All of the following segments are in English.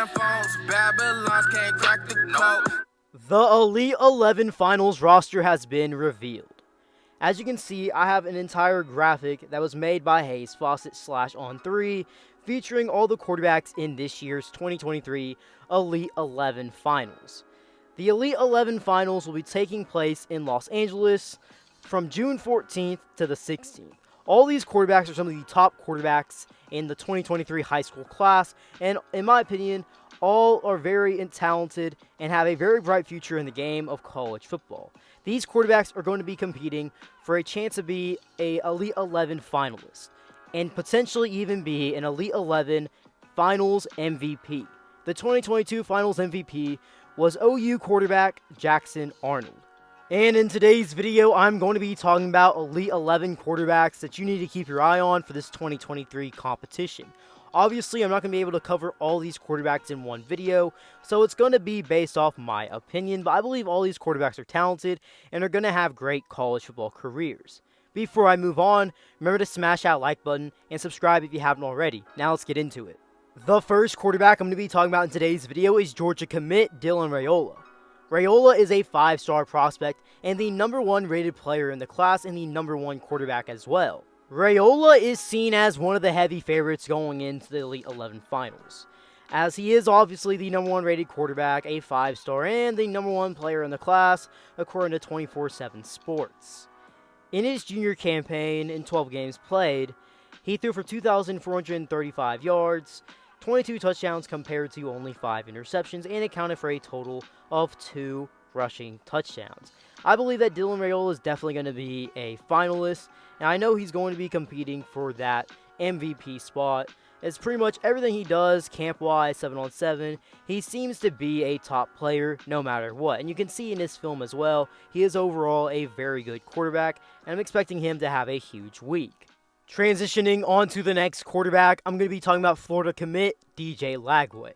phones, Babylons can't crack the code. The Elite 11 Finals roster has been revealed. As you can see, I have an entire graphic that was made by Hayes Fawcett /On3 featuring all the quarterbacks in this year's 2023 Elite 11 Finals. The Elite 11 Finals will be taking place in Los Angeles from June 14th to the 16th. All these quarterbacks are some of the top quarterbacks in the 2023 high school class, and in my opinion, all are very talented and have a very bright future in the game of college football. These quarterbacks are going to be competing for a chance to be an Elite 11 finalist and potentially even be an Elite 11 Finals MVP. The 2022 Finals MVP was OU quarterback Jackson Arnold. And in today's video, I'm going to be talking about Elite 11 quarterbacks that you need to keep your eye on for this 2023 competition. Obviously, I'm not going to be able to cover all these quarterbacks in one video, so it's going to be based off my opinion, but I believe all these quarterbacks are talented and are going to have great college football careers. Before I move on, remember to smash that like button and subscribe if you haven't already. Now let's get into it. The first quarterback I'm going to be talking about in today's video is Georgia commit Dylan Raiola. Raiola is a 5-star prospect and the #1 rated player in the class and the #1 quarterback as well. Raiola is seen as one of the heavy favorites going into the Elite 11 Finals, as he is obviously the #1 rated quarterback, a 5-star, and the #1 player in the class, according to 24/7 Sports. In his junior campaign, in 12 games played, he threw for 2,435 yards, 22 touchdowns compared to only 5 interceptions, and accounted for a total of 2 rushing touchdowns. I believe that Dylan Raiola is definitely going to be a finalist, and I know he's going to be competing for that MVP spot. It's pretty much everything he does, camp-wise, 7-on-7, he seems to be a top player no matter what. And you can see in this film as well, he is overall a very good quarterback, and I'm expecting him to have a huge week. Transitioning on to the next quarterback, I'm going to be talking about Florida commit DJ Lagway.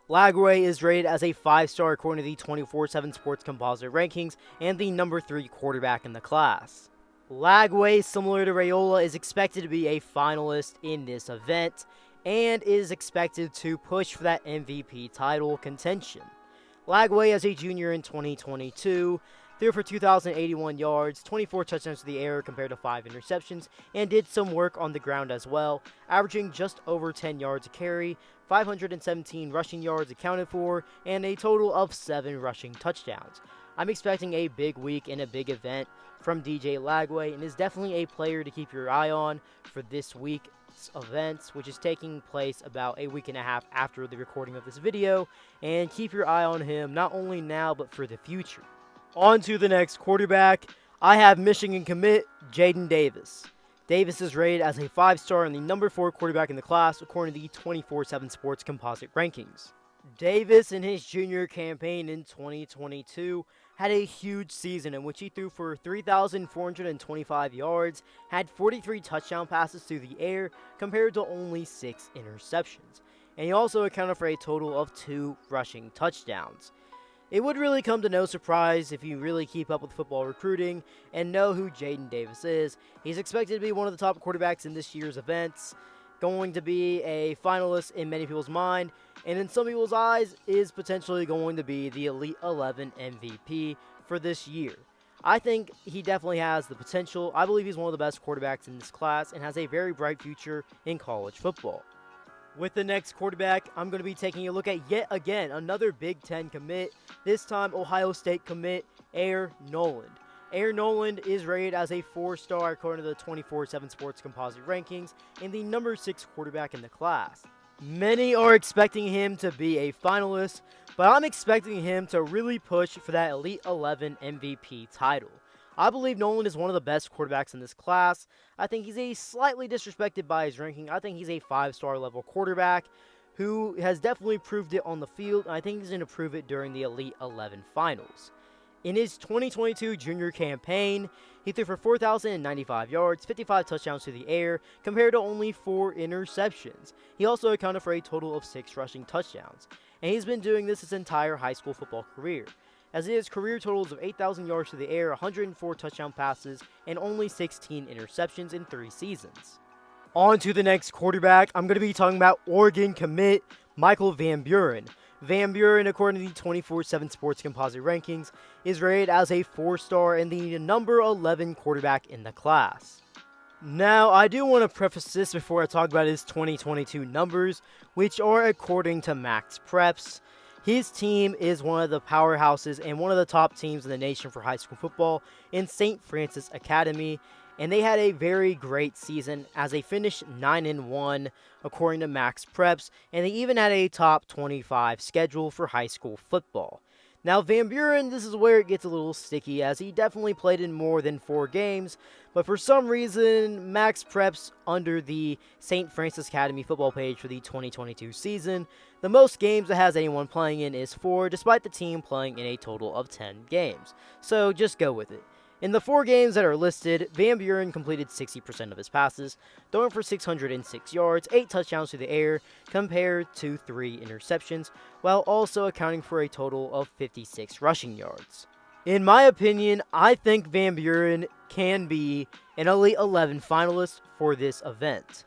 Lagway is rated as a 5-star according to the 24/7 Sports composite rankings and the #3 quarterback in the class. Lagway, similar to Raiola, is expected to be a finalist in this event and is expected to push for that MVP title contention. Lagway, as a junior in 2022, threw for 2,081 yards, 24 touchdowns to the air compared to 5 interceptions, and did some work on the ground as well, averaging just over 10 yards a carry, 517 rushing yards accounted for, and a total of 7 rushing touchdowns. I'm expecting a big week and a big event from DJ Lagway, and is definitely a player to keep your eye on for this week's events, which is taking place about a week and a half after the recording of this video, and keep your eye on him not only now but for the future. On to the next quarterback, I have Michigan commit Jaden Davis. Davis is rated as a 5-star and the #4 quarterback in the class according to the 24/7 Sports composite rankings. Davis, in his junior campaign in 2022, had a huge season in which he threw for 3,425 yards, had 43 touchdown passes through the air compared to only 6 interceptions, and he also accounted for a total of 2 rushing touchdowns. It would really come to no surprise if you really keep up with football recruiting and know who Jaden Davis is. He's expected to be one of the top quarterbacks in this year's events, going to be a finalist in many people's mind, and in some people's eyes is potentially going to be the Elite 11 MVP for this year. I think he definitely has the potential. I believe he's one of the best quarterbacks in this class and has a very bright future in college football. With the next quarterback, I'm going to be taking a look at yet again another Big Ten commit, this time Ohio State commit Noland. Noland is rated as a 4-star according to the 24/7 Sports composite rankings and the #6 quarterback in the class. Many are expecting him to be a finalist, but I'm expecting him to really push for that Elite 11 MVP title. I believe Noland is one of the best quarterbacks in this class. I think he's a slightly disrespected by his ranking. I think he's a 5-star level quarterback who has definitely proved it on the field, and I think he's going to prove it during the Elite 11 Finals. In his 2022 junior campaign, he threw for 4,095 yards, 55 touchdowns to the air, compared to only 4 interceptions. He also accounted for a total of 6 rushing touchdowns, and he's been doing this his entire high school football career, as he has career totals of 8,000 yards to the air, 104 touchdown passes, and only 16 interceptions in 3 seasons. On to the next quarterback. I'm going to be talking about Oregon commit Michael Van Buren. Van Buren, according to the 24/7 Sports Composite Rankings, is rated as a 4-star and the number 11 quarterback in the class. Now, I do want to preface this before I talk about his 2022 numbers, which are according to Max Preps. His team is one of the powerhouses and one of the top teams in the nation for high school football in St. Francis Academy, and they had a very great season as they finished 9-1 according to Max Preps, and they even had a top 25 schedule for high school football. Now, Van Buren, this is where it gets a little sticky, as he definitely played in more than 4 games, but for some reason, Max Preps, under the St. Francis Academy football page for the 2022 season, the most games it has anyone playing in is 4, despite the team playing in a total of 10 games. So just go with it. In the 4 games that are listed, Van Buren completed 60% of his passes, throwing for 606 yards, 8 touchdowns through the air, compared to 3 interceptions, while also accounting for a total of 56 rushing yards. In my opinion, I think Van Buren can be an Elite 11 finalist for this event.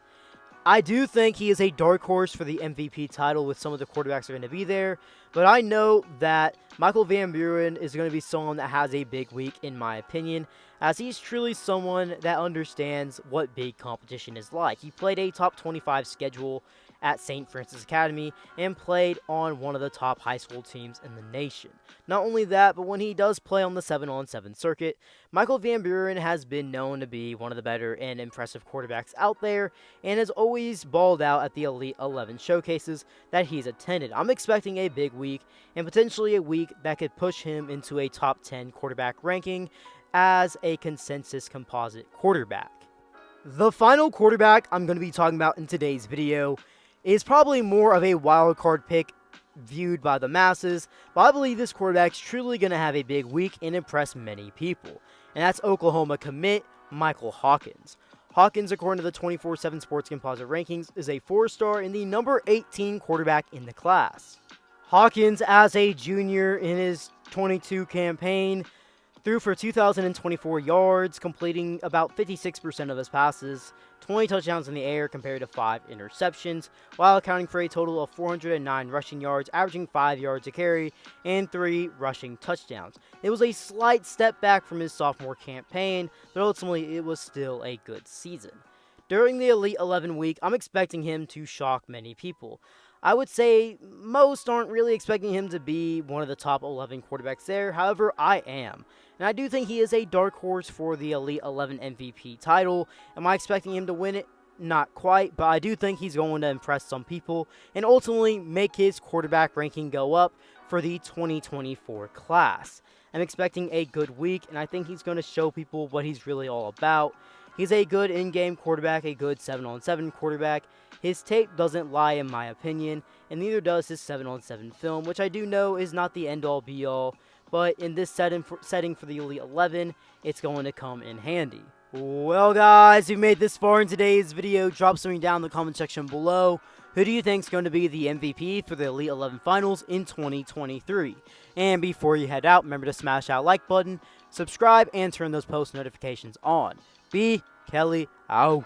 I do think he is a dark horse for the MVP title with some of the quarterbacks that are going to be there, but I know that Michael Van Buren is going to be someone that has a big week, in my opinion, as he's truly someone that understands what big competition is like. He played a top 25 schedule at St. Francis Academy and played on one of the top high school teams in the nation. Not only that, but when he does play on the 7-on-7 circuit, Michael Van Buren has been known to be one of the better and impressive quarterbacks out there and has always balled out at the Elite 11 showcases that he's attended. I'm expecting a big week and potentially a week that could push him into a top 10 quarterback ranking as a consensus composite quarterback. The final quarterback I'm going to be talking about in today's video is probably more of a wild card pick viewed by the masses, but I believe this quarterback's truly going to have a big week and impress many people, and that's Oklahoma commit Michael Hawkins. Hawkins, according to the 24/7 Sports Composite Rankings, is a 4-star and the number 18 quarterback in the class. Hawkins, as a junior in his 22 campaign, threw for 2,024 yards, completing about 56% of his passes, 20 touchdowns in the air compared to 5 interceptions, while accounting for a total of 409 rushing yards, averaging 5 yards a carry, and 3 rushing touchdowns. It was a slight step back from his sophomore campaign, but ultimately it was still a good season. During the Elite 11 week, I'm expecting him to shock many people. I would say most aren't really expecting him to be one of the top 11 quarterbacks there. However, I am. And I do think he is a dark horse for the Elite 11 MVP title. Am I expecting him to win it? Not quite, but I do think he's going to impress some people and ultimately make his quarterback ranking go up for the 2024 class. I'm expecting a good week, and I think he's going to show people what he's really all about. He's a good in-game quarterback, a good 7-on-7 quarterback. His tape doesn't lie in my opinion, and neither does his 7-on-7 film, which I do know is not the end-all be-all, but in this setting for the Elite 11, it's going to come in handy. Well guys, we made this far in today's video. Drop something down in the comment section below. Who do you think is going to be the MVP for the Elite 11 Finals in 2023? And before you head out, remember to smash that like button, subscribe, and turn those post notifications on. B. Kelly out.